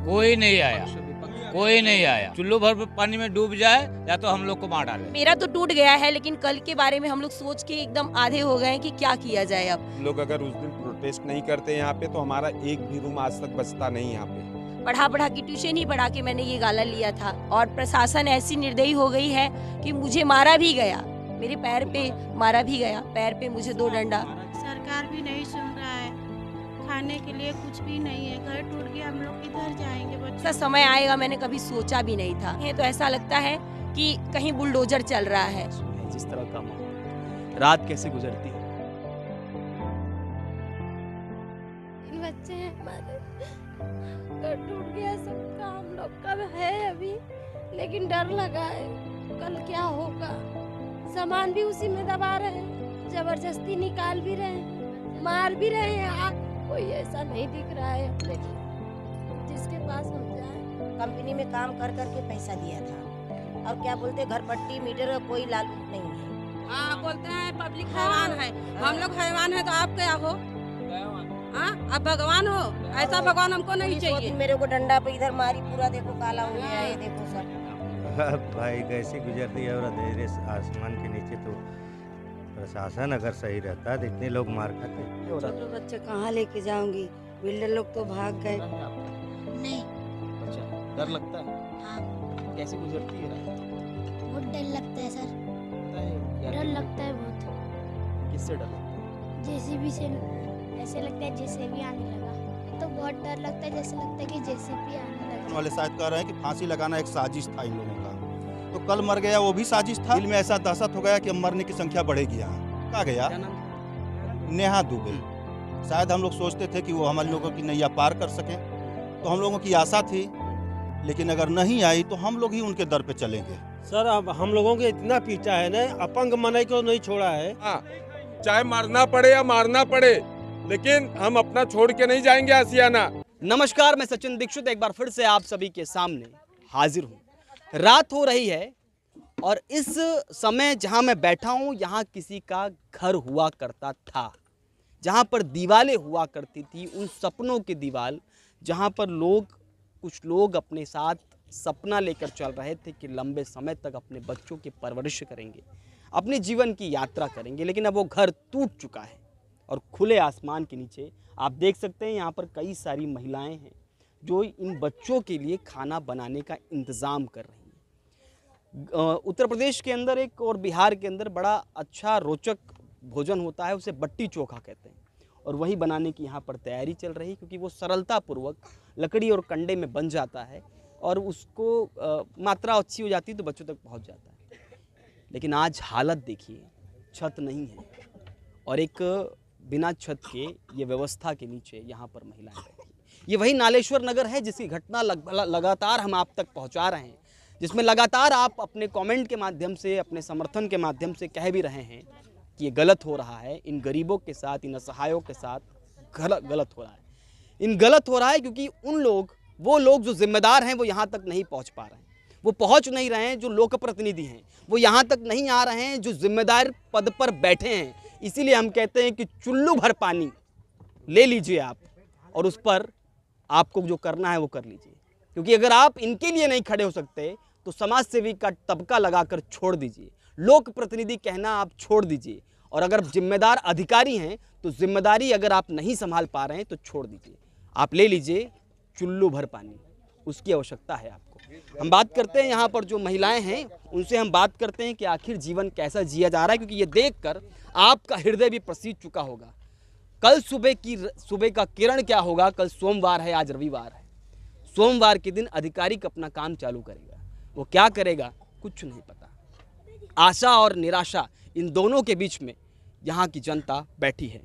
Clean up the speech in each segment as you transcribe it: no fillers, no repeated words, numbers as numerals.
कोई नहीं आया, कोई नहीं आया। चुल्लू भर पानी में डूब जाए या तो हम लोग को मार डाले। मेरा तो टूट गया है, लेकिन कल के बारे में हम लोग सोच के एकदम आधे हो गए हैं कि क्या किया जाए अब। लोग अगर उस दिन प्रोटेस्ट नहीं करते यहाँ पे तो हमारा एक भी रूम आज तक बचता नहीं यहाँ पे। पढ़ा के ट्यूशन ही पढ़ा के मैंने ये गाला लिया था, और प्रशासन ऐसी निर्दयी हो गई है कि मुझे मारा भी गया, मेरे पैर पे मारा भी गया, पैर पे मुझे 2 डंडा। सरकार भी नहीं सुन रहा है, खाने के लिए कुछ भी नहीं है, घर टूट गया, हम लोग किधर जाएंगे बच्चे। ऐसा समय आएगा मैंने कभी सोचा भी नहीं था। ये तो ऐसा लगता है कि कहीं बुलडोजर चल रहा है। जिस तरह का माहौल, रात कैसे गुजरती है? बच्चे हैं हमारे, घर टूट गया सबका, हम लोग का है अभी, लेकिन डर लगा है कल क्या होगा। सामान भी उसी में दबा रहे हैं, जबरदस्ती निकाल भी रहे हैं, मार भी रहे हैं। आग कोई ऐसा नहीं दिख रहा है अपने जिसके पास हम जाए। कंपनी में काम कर करके पैसा दिया था, और क्या बोलते घर पट्टी मीटर कोई लालू नहीं है। हाँ बोलते हैं पब्लिक हैवान है, हम लोग हैवान है तो आप क्या हो? हाँ आप भगवान हो? ऐसा भगवान हमको नहीं चाहिए। मेरे को डंडा पे इधर मारी, पूरा देखो काला हो गया है, देखो सब। भाई कैसी गुजरती है और अंधेरे आसमान के नीचे। तो प्रशासन अगर सही रहता तो इतने लोग मार खाते। छोटे बच्चे कहाँ लेके जाऊंगी, बिल्डर लोग तो भाग गए। नहीं। अच्छा, डर लगता है? हाँ। कैसे गुजरती है रात? बहुत डर लगता है सर, क्या डर लगता है बहुत। किससे डर लगता है? जेसीबी से ऐसे लगता है जेसीबी आने लगा, तो बहुत डर लगता है, जैसे लगता है कि जेसीबी आने लगा। वाले शायद कह रहे हैं कि फांसी लगाना एक साजिश था इन लोगों का, तो कल मर गया वो भी साजिश था। दिल में ऐसा दहशत हो गया कि अब मरने की संख्या बढ़ेगी। यहाँ कहा गया क्या नाम? नेहा दुबे। शायद हम लोग सोचते थे कि वो हम लोगों की नैया पार कर सकें, तो हम लोगों की आशा थी, लेकिन अगर नहीं आई तो हम लोग ही उनके दर पे चलेंगे। सर अब हम लोगों के इतना पीछा है ना, अपंग मनई को नहीं छोड़ा है। हाँ, चाहे मारना पड़े या मारना पड़े, लेकिन हम अपना छोड़ के नहीं जाएंगे आसियाना। नमस्कार, मैं सचिन दीक्षित एक बार फिर से आप सभी के सामने हाजिर हूँ। रात हो रही है और इस समय जहाँ मैं बैठा हूँ यहाँ किसी का घर हुआ करता था, जहाँ पर दीवारें हुआ करती थी, उन सपनों की दीवार जहाँ पर कुछ लोग अपने साथ सपना लेकर चल रहे थे कि लंबे समय तक अपने बच्चों की परवरिश करेंगे, अपने जीवन की यात्रा करेंगे, लेकिन अब वो घर टूट चुका है। और खुले आसमान के नीचे आप देख सकते हैं यहाँ पर कई सारी महिलाएं हैं जो इन बच्चों के लिए खाना बनाने का इंतज़ाम कर रही हैं। उत्तर प्रदेश के अंदर एक और बिहार के अंदर बड़ा अच्छा रोचक भोजन होता है, उसे बट्टी चोखा कहते हैं, और वही बनाने की यहाँ पर तैयारी चल रही, क्योंकि वो सरलतापूर्वक लकड़ी और कंडे में बन जाता है और उसको मात्रा अच्छी हो जाती है तो बच्चों तक पहुँच जाता है। लेकिन आज हालत देखिए, छत नहीं है और एक बिना छत के ये व्यवस्था के नीचे यहाँ पर महिलाएं बैठी। ये वही नालेश्वर नगर है जिसकी घटना लगातार हम आप तक पहुँचा रहे हैं, जिसमें लगातार आप अपने कमेंट के माध्यम से, अपने समर्थन के माध्यम से कह भी रहे हैं कि ये गलत हो रहा है, इन गरीबों के साथ, इन असहायों के साथ गलत हो रहा है। गलत हो रहा है क्योंकि वो लोग जो जिम्मेदार हैं वो यहाँ तक नहीं पहुँच पा रहे हैं, वो पहुँच नहीं रहे हैं। जो लोक प्रतिनिधि हैं वो यहाँ तक नहीं आ रहे हैं, जो जिम्मेदार पद पर बैठे हैं। इसीलिए हम कहते हैं कि चुल्लू भर पानी ले लीजिए आप, और उस पर आपको जो करना है वो कर लीजिए, क्योंकि अगर आप इनके लिए नहीं खड़े हो सकते तो समाज सेवी का तबका लगाकर छोड़ दीजिए, लोक प्रतिनिधि कहना आप छोड़ दीजिए, और अगर जिम्मेदार अधिकारी हैं तो जिम्मेदारी अगर आप नहीं संभाल पा रहे हैं तो छोड़ दीजिए। आप ले लीजिए चुल्लू भर पानी, उसकी आवश्यकता है आपको। हम बात करते हैं यहाँ पर जो महिलाएं हैं उनसे, हम बात करते हैं कि आखिर जीवन कैसा जिया जा रहा है, क्योंकि ये देखकर आपका हृदय भी प्रसीद चुका होगा। कल सुबह का किरण क्या होगा? कल सोमवार है, आज रविवार है। सोमवार के दिन आधिकारिक अपना काम चालू करेगा, वो क्या करेगा कुछ नहीं पता। आशा और निराशा इन दोनों के बीच में यहाँ की जनता बैठी है।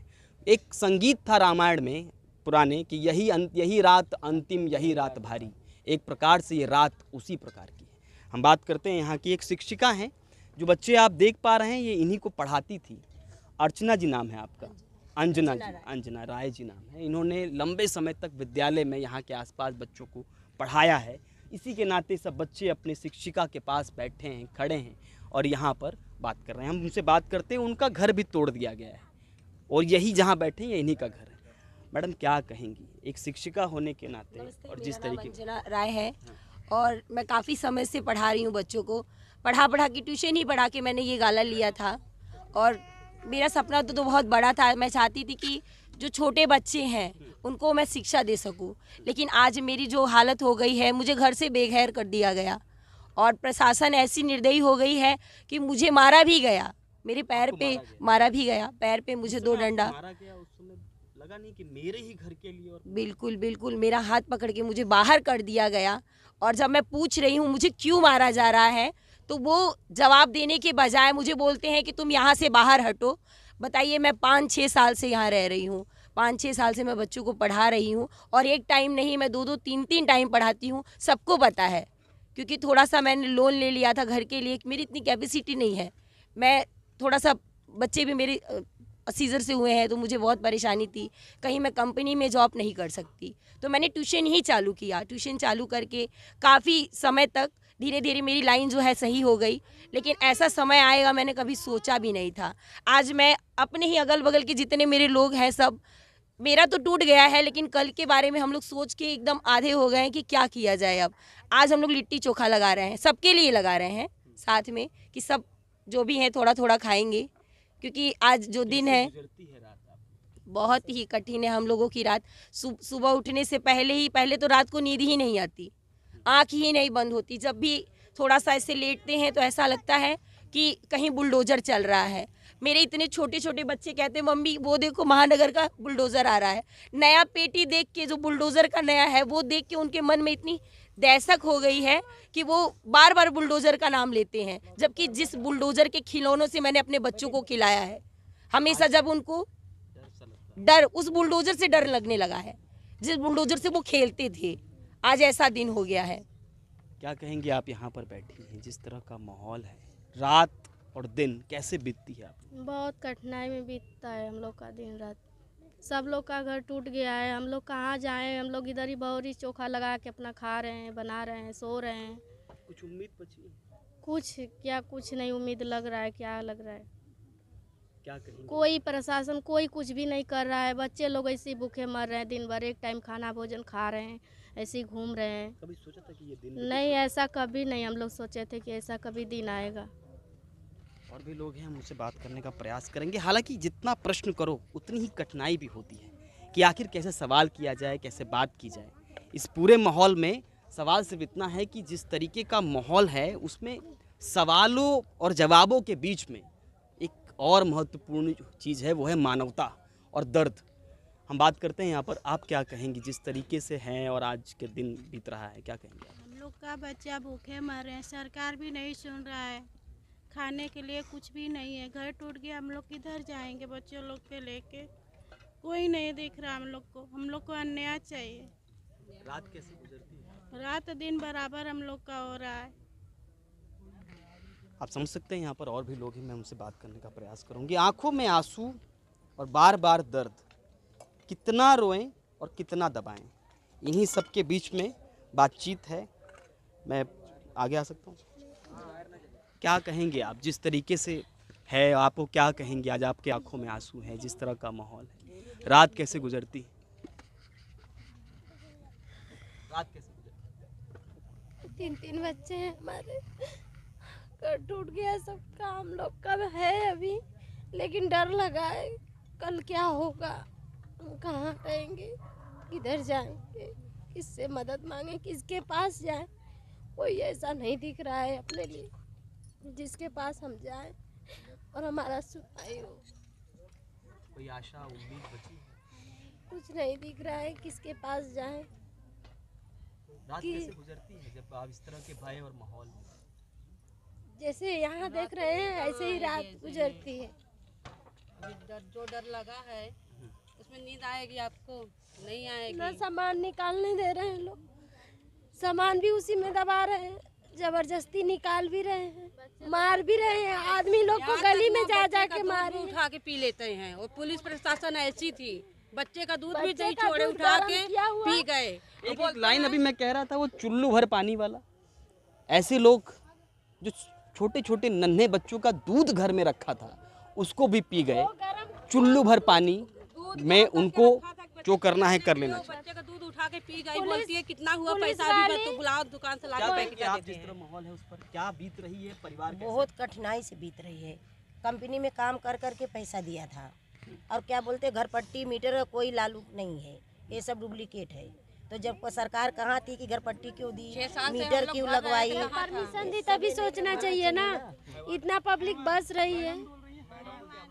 एक संगीत था रामायण में पुराने कि यही रात अंतिम, यही रात भारी। एक प्रकार से ये रात उसी प्रकार की है। हम बात करते हैं यहाँ की एक शिक्षिका हैं, जो बच्चे आप देख पा रहे हैं ये इन्हीं को पढ़ाती थी। अर्चना जी नाम है आपका? अंजना राय जी नाम है। इन्होंने लंबे समय तक विद्यालय में यहाँ के आसपास बच्चों को पढ़ाया है। इसी के नाते सब बच्चे अपने शिक्षिका के पास बैठे हैं, खड़े हैं और यहाँ पर बात कर रहे हैं। हम उनसे बात करते हैं। उनका घर भी तोड़ दिया गया है और यही जहाँ बैठे हैं ये इन्हीं का घर है। मैडम क्या कहेंगी एक शिक्षिका होने के नाते नमस्ते, और जिस मेरा नाम तरीके अंजना राय है और मैं काफ़ी समय से पढ़ा रही हूँ बच्चों को। पढ़ा के ट्यूशन ही पढ़ा के मैंने ये गाला लिया था और मेरा सपना तो बहुत बड़ा था। मैं चाहती थी कि जो छोटे बच्चे हैं उनको मैं शिक्षा दे सकूं, लेकिन आज मेरी जो हालत हो गई है, मुझे घर से बेघर कर दिया गया और प्रशासन ऐसी निर्दयी हो गई है कि मुझे मारा भी गया, मेरे पैर पे मारा भी गया, पैर पे मुझे 2 डंडा। लगा नहीं कि मेरे ही घर के लिए? और बिल्कुल मेरा हाथ पकड़ के मुझे बाहर कर दिया गया और जब मैं पूछ रही हूँ मुझे क्यों मारा जा रहा है तो वो जवाब देने के बजाय मुझे बोलते हैं कि तुम यहाँ से बाहर हटो। बताइए, मैं 5-6 साल से यहाँ रह रही हूँ, 5-6 साल से मैं बच्चों को पढ़ा रही हूँ और एक टाइम नहीं, मैं 2-2 3-3 टाइम पढ़ाती हूँ। सबको पता है क्योंकि थोड़ा सा मैंने लोन ले लिया था घर के लिए, मेरी इतनी कैपेसिटी नहीं है। मैं थोड़ा सा, बच्चे भी मेरे सीजर से हुए हैं तो मुझे बहुत परेशानी थी, कहीं मैं कंपनी में जॉब नहीं कर सकती, तो मैंने ट्यूशन ही चालू किया। ट्यूशन चालू करके काफ़ी समय तक धीरे धीरे मेरी लाइन जो है सही हो गई, लेकिन ऐसा समय आएगा मैंने कभी सोचा भी नहीं था। आज मैं अपने ही अगल बगल के जितने मेरे लोग हैं सब, मेरा तो टूट गया है लेकिन कल के बारे में हम लोग सोच के एकदम आधे हो गए हैं कि क्या किया जाए। अब आज हम लोग लिट्टी चोखा लगा रहे हैं, सबके लिए लगा रहे हैं साथ में कि सब जो भी हैं थोड़ा थोड़ा खाएंगे, क्योंकि आज जो दिन है बहुत ही कठिन है। हम लोगों की रात सुबह उठने से पहले तो रात को नींद ही नहीं आती, आँख ही नहीं बंद होती। जब भी थोड़ा सा ऐसे लेटते हैं तो ऐसा लगता है कि कहीं बुलडोज़र चल रहा है। मेरे इतने छोटे छोटे बच्चे कहते हैं मम्मी वो देखो महानगर का बुलडोज़र आ रहा है। नया पेटी देख के, जो बुलडोज़र का नया है वो देख के उनके मन में इतनी दहशत हो गई है कि वो बार बार बुलडोज़र का नाम लेते हैं, जबकि जिस बुलडोज़र के खिलौनों से मैंने अपने बच्चों को खिलाया है, हमेशा जब उनको डर, उस बुलडोज़र से डर लगने लगा है जिस बुलडोज़र से वो खेलते थे। आज ऐसा दिन हो गया है। क्या कहेंगे आप यहाँ पर बैठी हैं, जिस तरह का माहौल है, रात और दिन कैसे बीतती है आप? बहुत कठिनाई में बीतता है हम लोग का दिन रात। सब लोग का घर टूट गया है, हम लोग कहाँ जाएं? हम लोग इधर ही बहुरी चोखा लगा के अपना खा रहे हैं, बना रहे हैं, सो रहे हैं। कुछ उम्मीद बची है? कुछ नहीं उम्मीद लग रहा है। क्या लग रहा है? क्या कहेंगे? कोई प्रशासन कोई कुछ भी नहीं कर रहा है। बच्चे लोग ऐसे ही भूखे मर रहे हैं, दिन भर एक टाइम खाना भोजन खा रहे हैं, ऐसे ही घूम रहे हैं। कभी सोचा था कि ये दिन? नहीं, ऐसा कभी नहीं हम लोग सोचे थे कि ऐसा कभी दिन आएगा। और भी लोग हैं, हम उनसे बात करने का प्रयास करेंगे। हालांकि जितना प्रश्न करो उतनी ही कठिनाई भी होती है कि आखिर कैसे सवाल किया जाए, कैसे बात की जाए। इस पूरे माहौल में सवाल सिर्फ इतना है कि जिस तरीके का माहौल है उसमें सवालों और जवाबों के बीच में एक और महत्वपूर्ण चीज़ है, वो है मानवता और दर्द। हम बात करते हैं यहाँ पर, आप क्या कहेंगी जिस तरीके से हैं और आज के दिन बीत रहा है, क्या कहेंगे? हम लोग का बच्चा भूखे मर रहे हैं, सरकार भी नहीं सुन रहा है, खाने के लिए कुछ भी नहीं है, घर टूट गया, हम लोग किधर जाएंगे बच्चों लोग के लेके? कोई नहीं दिख रहा हम लोग को अन्याय चाहिए। रात कैसे गुजरती है? रात दिन बराबर हम लोग का हो रहा है। आप समझ सकते हैं यहाँ पर और भी लोग हैं, मैं उनसे बात करने का प्रयास करूँगी। आंखों में आंसू और बार बार दर्द, कितना रोएं और कितना दबाएं, इन्हीं सब के बीच में बातचीत है। मैं आगे आ सकता हूँ? क्या कहेंगे आप जिस तरीके से है, आपको क्या कहेंगे? आज आपके आंखों में आंसू है, जिस तरह का माहौल है, रात कैसे गुजरती? रात कैसे गुजरती? 3 बच्चे हैं हमारे, घर टूट गया सबका, हम लोग का है अभी, लेकिन डर लगा है कल क्या होगा, हम कहाँ रहेंगे, किधर जाएंगे, किससे मदद मांगे, किसके पास जाएं? कोई ऐसा नहीं दिख रहा है अपने लिए जिसके पास हम जाएं और हमारा सुनाई हो। कोई आशा उम्मीद बची? कुछ नहीं दिख रहा है, किसके पास जाएं? रात कैसे गुजरती है जब आप इस तरह के भय और माहौल में? जैसे यहाँ देख रहे हैं ऐसे ही रात गुजरती है। जो डर लगा है उसमें नींद आएगी आपको? नहीं आएगी। ना सामान निकालने दे रहे हैं लोग, सामान भी उसी में दबा रहे हैं, जबरदस्ती निकाल भी रहे हैं, मार भी रहे हैं, आदमी लोग को गली में जा जा के मारे, उठा के पी लेते हैं। और पुलिस प्रशासन ऐसी थी, बच्चे का दूध भी नहीं छोड़े, उठा के पी गए। एक लाइन अभी मैं कह रहा था, वो चुल्लू भर पानी वाला, ऐसे लोग जो छोटे छोटे नन्हे बच्चों का दूध घर में रखा था उसको भी पी गए। चुल्लू भर पानी में उनको जो करना है कर लेना चाहिए। बच्चे का दूध उठा के पी गई, बोलती है कितना हुआ पैसा अभी बस तो बुलाओ दुकान से लाके पैकेट आप देते जिस हैं। तरह माहौल है उस पर क्या बीत रही है परिवार कैसे? बहुत कठिनाई से बीत रही है। कंपनी में काम कर कर के पैसा दिया था और क्या बोलते घर पट्टी मीटर कोई लालू नहीं है, ये सब डुप्लीकेट है। तो जब सरकार कहाँ थी कि घर पट्टी क्यों दी, मीटर क्यों लगवाई? परमिशन दी तभी सोचना चाहिए ना, इतना पब्लिक बस रही है।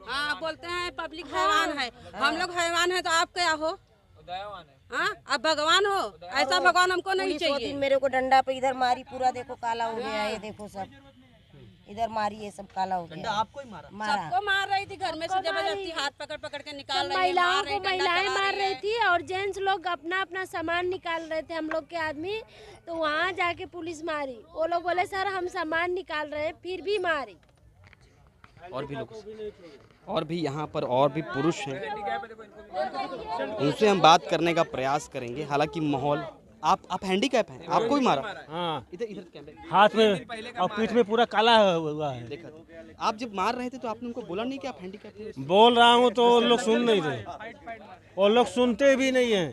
हाँ बोलते हैं पब्लिक हैवान है, हम लोग हैवान है तो आप क्या हो? हाँ आप भगवान हो? ऐसा भगवान हमको नहीं पुलिस वो चाहिए। दिन मेरे को डंडा पे इधर मारी, पूरा देखो काला हो गया है, ये देखो सब इधर मारी, ये सब काला हो गया। आपको ही मारा? सबको मार रही थी, घर में से जबरदस्ती हाथ पकड़ पकड़ के निकाल रही है, महिलाओं को डंडा महिलाएं चला मार रही रही है। थी और जेंट्स लोग अपना अपना सामान निकाल रहे थे, हम लोग के आदमी। तो वहाँ जाके पुलिस मारी, वो लोग बोले सर हम सामान निकाल रहे हैं, फिर भी मारी। और भी लोग, और भी यहाँ पर और भी पुरुष हैं, उनसे हम बात करने का प्रयास करेंगे। हालांकि माहौल, आप हैंडीकैप हैं, आपको भी मारा? हाँ, इधर इधर कैमरे, हाथ में और पीठ में पूरा काला हुआ है। देखा आप जब मार रहे थे तो आपने उनको बोला नहीं कि आप हैंडीकैप हैं? बोल रहा हूँ तो वो लोग सुन नहीं रहे, वो लोग सुनते भी नहीं हैं।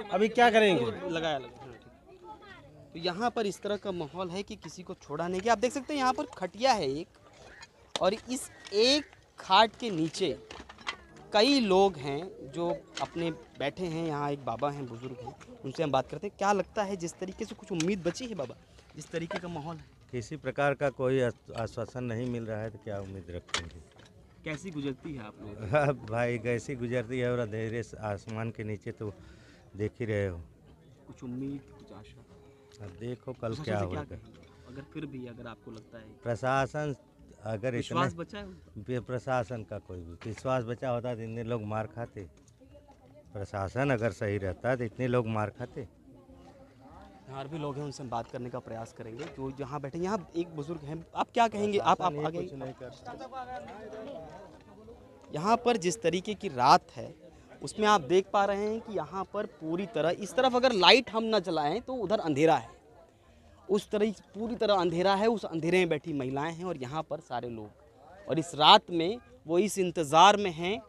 अभी क्या करेंगे? लगाया लगा। तो यहाँ पर इस तरह का माहौल है कि किसी को छोड़ा नहीं गया। आप देख सकते हैं यहाँ पर खटिया है एक, और इस एक खाट के नीचे कई लोग हैं जो अपने बैठे हैं। यहाँ एक बाबा हैं, बुजुर्ग हैं, उनसे हम बात करते हैं। क्या लगता है जिस तरीके से कुछ उम्मीद बची है बाबा, जिस तरीके का माहौल है? किसी प्रकार का कोई आश्वासन नहीं मिल रहा है तो क्या उम्मीद रखेंगे? कैसी गुजरती है आप लोग? भाई कैसी गुजरती है और अंधेरे आसमान के नीचे तो देख ही रहे हो। कुछ उम्मीद, कुछ आशा? अब देखो कल क्या होगा। अगर फिर भी अगर आपको लगता है प्रशासन अगर विश्वास बचा है, प्रशासन का कोई भी विश्वास बचा होता तो इतने लोग मार खाते। प्रशासन अगर सही रहता तो इतने लोग मार खाते। और भी लोग हैं, उनसे हम बात करने का प्रयास करेंगे। जो जहाँ बैठे, यहाँ एक बुजुर्ग हैं, आप क्या कहेंगे? आप आगे। कुछ नहीं कर सकते। यहाँ पर जिस तरीके की रात है उसमें आप देख पा रहे हैं कि यहाँ पर पूरी तरह, इस तरफ अगर लाइट हम न जलाएं तो उधर अंधेरा है, उस तरह पूरी तरह अंधेरा है। उस अंधेरे में बैठी महिलाएं हैं और यहाँ पर सारे लोग, और इस रात में वो इस इंतज़ार में हैं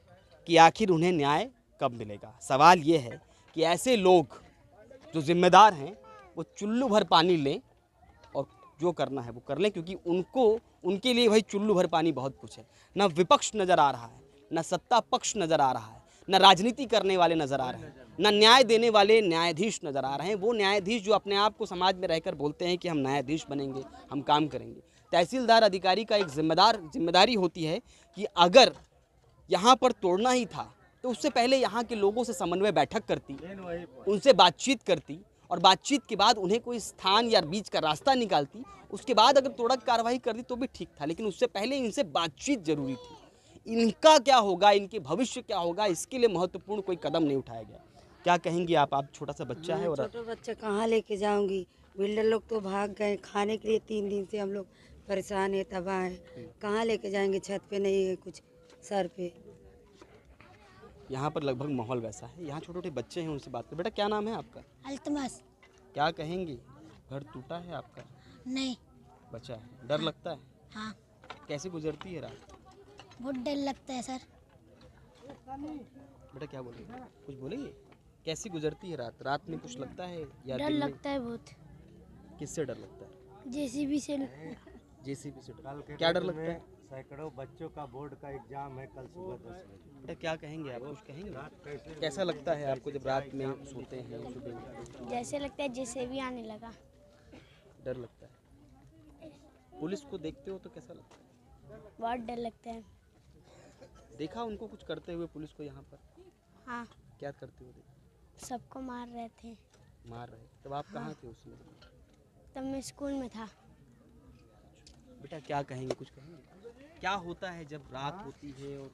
कि आखिर उन्हें न्याय कब मिलेगा। सवाल ये है कि ऐसे लोग जो जिम्मेदार हैं वो चुल्लू भर पानी लें और जो करना है वो कर लें, क्योंकि उनके लिए भाई चुल्लू भर पानी बहुत कुछ है। ना विपक्ष नज़र आ रहा है, ना सत्ता पक्ष नज़र आ रहा है, न राजनीति करने वाले नज़र आ रहे हैं, न न्याय देने वाले न्यायाधीश नज़र आ रहे हैं। वो न्यायाधीश जो अपने आप को समाज में रहकर बोलते हैं कि हम न्यायाधीश बनेंगे, हम काम करेंगे। तहसीलदार अधिकारी का एक जिम्मेदारी होती है कि अगर यहाँ पर तोड़ना ही था तो उससे पहले यहाँ के लोगों से समन्वय बैठक करती, उनसे बातचीत करती, और बातचीत के बाद उन्हें कोई स्थान या बीच का रास्ता निकालती। उसके बाद अगर तोड़ा कार्रवाई करती तो भी ठीक था, लेकिन उससे पहले इनसे बातचीत जरूरी थी। इनका क्या होगा, इनके भविष्य क्या होगा, इसके लिए महत्वपूर्ण कोई कदम नहीं उठाया गया। क्या कहेंगे आप छोटा सा बच्चा है? और छोटे बच्चे कहाँ लेके जाऊंगी? बिल्डर लोग तो भाग गए, खाने के लिए 3 दिन से हम लोग परेशान है, तबाह है। कहाँ लेके जाएंगे? छत पे नहीं है कुछ, सर पे। यहाँ पर लगभग माहौल वैसा है। यहाँ छोटे छोटे बच्चे हैं, उनसे बात करें। बेटा क्या नाम है आपका? अल्तमस। क्या कहेंगे, घर टूटा है आपका? नहीं। बचा है? डर लगता है? हाँ। कैसे गुजरती है रात? बहुत डर लगता है सर। बेटा क्या बोलेंगे, कुछ बोलेंगे? कैसी गुजरती है रात? रात में कुछ लगता है या डर लगता है बहुत। किससे डर लगता है? जेसीबी से। जेसीबी से डर। क्या डर लगता है? सैकड़ों बच्चों का बोर्ड का एग्जाम है कल सुबह 10 बजे। बेटा क्या कहेंगे आप, कुछ कहेंगे? कैसा लगता है आपको जब रात में सोते हैं? सुबह जैसे लगता है जेसीबी आने लगा। डर लगता है। पुलिस को देखते हो तो कैसा लगता है? बहुत डर लगता है। देखा उनको कुछ करते हुए पुलिस को यहाँ पर? हाँ। क्या करते हुए? सबको मार रहे थे। मार रहे? तब आप कहाँ थे उसमें? तब मैं स्कूल में था। बेटा क्या कहेंगे, कुछ कहेंगे? क्या होता है जब रात होती है? और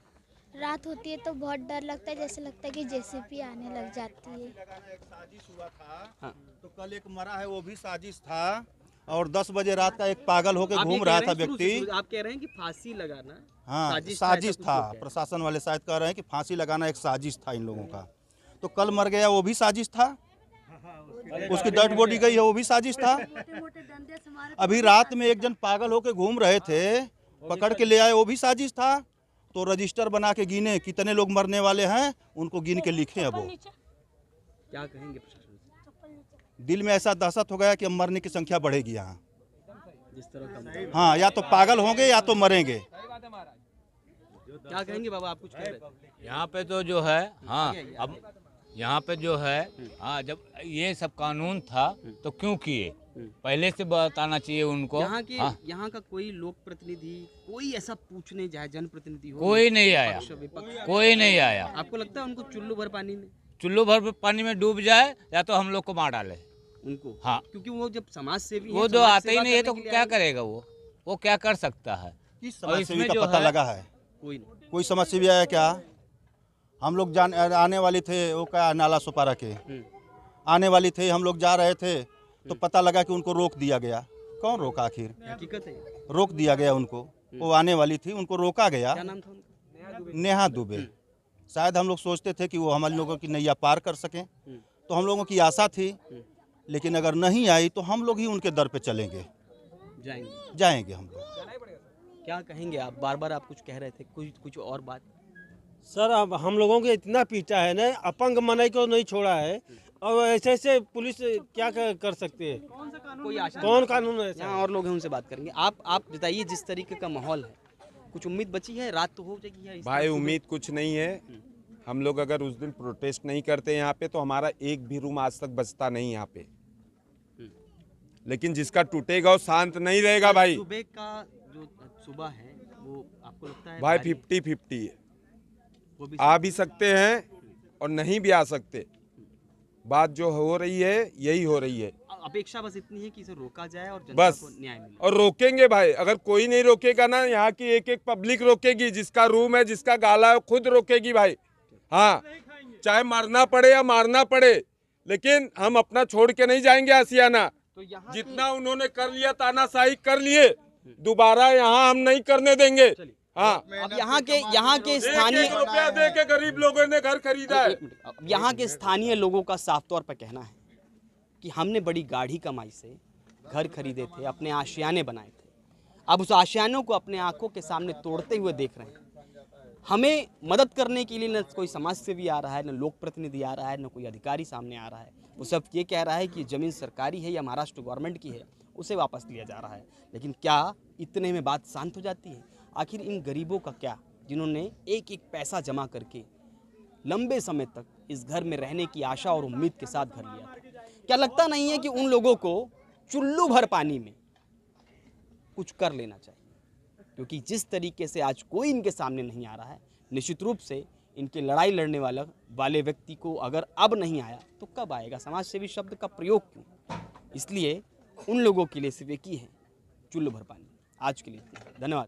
रात होती है तो बहुत डर लगता है, जैसे लगता है कि जेसीबी आने लग जाती है। एक साजिश हुआ था। हाँ। तो कल एक मरा है, वो भी साजिश था। और 10 बजे रात का एक पागल होकर घूम रहा था व्यक्ति। आप कह रहे हैं कि फांसी लगाना? हाँ, साजिश था। प्रशासन वाले शायद कह रहे हैं कि फांसी लगाना एक साजिश था इन लोगों का। तो कल मर गया, वो भी साजिश था। उसकी डेड बॉडी गई है, वो भी साजिश था। अभी रात में एक जन पागल होकर घूम रहे थे, पकड़ के ले आए, वो भी साजिश था। तो रजिस्टर बना के गिने कितने लोग मरने वाले हैं, उनको गिन के लिखे। अब वो क्या कहेंगे प्रशासन से? दिल में ऐसा दहशत हो गया कि अब मरने की संख्या बढ़ेगी यहाँ। जिस तरह का हाँ, या तो पागल होंगे या तो मरेंगे। क्या कहेंगे बाबा, आप कुछ कह रहे थे? यहाँ पे तो जो है, हाँ, अब यहाँ पे जो है, हाँ, जब ये सब कानून था तो क्यों किए, पहले से बताना चाहिए उनको। यहाँ के हाँ, यहाँ का कोई लोक प्रतिनिधि, कोई ऐसा पूछने जाए, जनप्रतिनिधि हो? कोई नहीं आया, कोई नहीं आया। आपको लगता है उनको चुल्लू भर पानी में, चुल्लू भर पानी में डूब जाए या तो हम लोग को मार डाले उनको? हाँ, क्योंकि वो जब समाज सेवी वो तो आता ही नहीं है तो क्या करेगा वो क्या कर सकता है? किस समाज सेवी का पता लगा है? कोई नहीं। कोई समाज सेवी आया क्या? हम लोग आने वाले थे, वो क्या नाला सुपारा के आने वाली थे, हम लोग जा रहे थे तो पता लगा कि उनको रोक दिया गया। कौन रोका? आखिर हकीकत है, रोक दिया गया उनको। वो आने वाली थी, उनको रोका गया। क्या नाम था उनका? नेहा दुबे। शायद हम लोग सोचते थे कि वो हमारे लोगों की नैया पार कर सकें, तो हम लोगों की आशा थी, लेकिन अगर नहीं आई तो हम लोग ही उनके दर पे चलेंगे, जाएंगे हम लोग। क्या कहेंगे आप? बार बार आप कुछ कह रहे थे, कुछ और बात? सर अब हम लोगों के इतना पीटा है ना, अपंग मनई को नहीं छोड़ा है, और ऐसे ऐसे पुलिस क्या कर सकते हैं? कोई आशा कौन कानून है? यहाँ और लोग हैं, उनसे बात करेंगे। आप बताइए, जिस तरीके का माहौल है, कुछ उम्मीद बची है? रात तो हो जाएगी है भाई, उम्मीद कुछ नहीं है। हम लोग अगर उस दिन प्रोटेस्ट नहीं करते यहाँ पे तो हमारा एक भी रूम आज तक बचता नहीं यहाँ पे। लेकिन जिसका टूटेगा वो शांत नहीं रहेगा भाई। सुबह का जो सुबह है वो आपको लगता है भाई 50-50 है, आ भी सकते हैं और नहीं भी आ सकते। बात जो हो रही है यही हो रही है। अपेक्षा बस इतनी है कि इसे रोका जाए और जनता बस, को न्याय मिले। और रोकेंगे भाई। अगर कोई नहीं रोकेगा ना, यहाँ की एक पब्लिक रोकेगी, जिसका रूम है, जिसका गाला है, खुद रोकेगी भाई। हाँ, चाहे मरना पड़े या मारना पड़े, लेकिन हम अपना छोड़ के नहीं जाएंगे आसियाना। जितना उन्होंने कर लिया, तानाशाही कर लिए, दोबारा यहाँ हम नहीं करने देंगे। हाँ, अब यहाँ के स्थानीय रुपया दे के गरीब लोगों ने घर खरीदा है। अब यहाँ के स्थानीय लोगों का साफ तौर पर कहना है कि हमने बड़ी गाढ़ी कमाई से घर खरीदे थे, अपने आशियाने बनाए थे, अब उस आशियानों को अपने आंखों के सामने तोड़ते हुए देख रहे हैं। हमें मदद करने के लिए न कोई समाज सेवी आ रहा है, न लोक प्रतिनिधि आ रहा है, न कोई अधिकारी सामने आ रहा है। वो सब ये कह रहा है कि ज़मीन सरकारी है या महाराष्ट्र गवर्नमेंट की है, उसे वापस लिया जा रहा है। लेकिन क्या इतने में बात शांत हो जाती है? आखिर इन गरीबों का क्या, जिन्होंने एक एक पैसा जमा करके लंबे समय तक इस घर में रहने की आशा और उम्मीद के साथ घर लिया था? क्या लगता नहीं है कि उन लोगों को चुल्लू भर पानी में कुछ कर लेना चाहिए? क्योंकि जिस तरीके से आज कोई इनके सामने नहीं आ रहा है, निश्चित रूप से इनके लड़ाई लड़ने वाले व्यक्ति को अगर अब नहीं आया तो कब आएगा? समाज सेवी शब्द का प्रयोग क्यों? इसलिए उन लोगों के लिए सिर्फ एक ही है, चुल्लू भर पानी। आज के लिए धन्यवाद।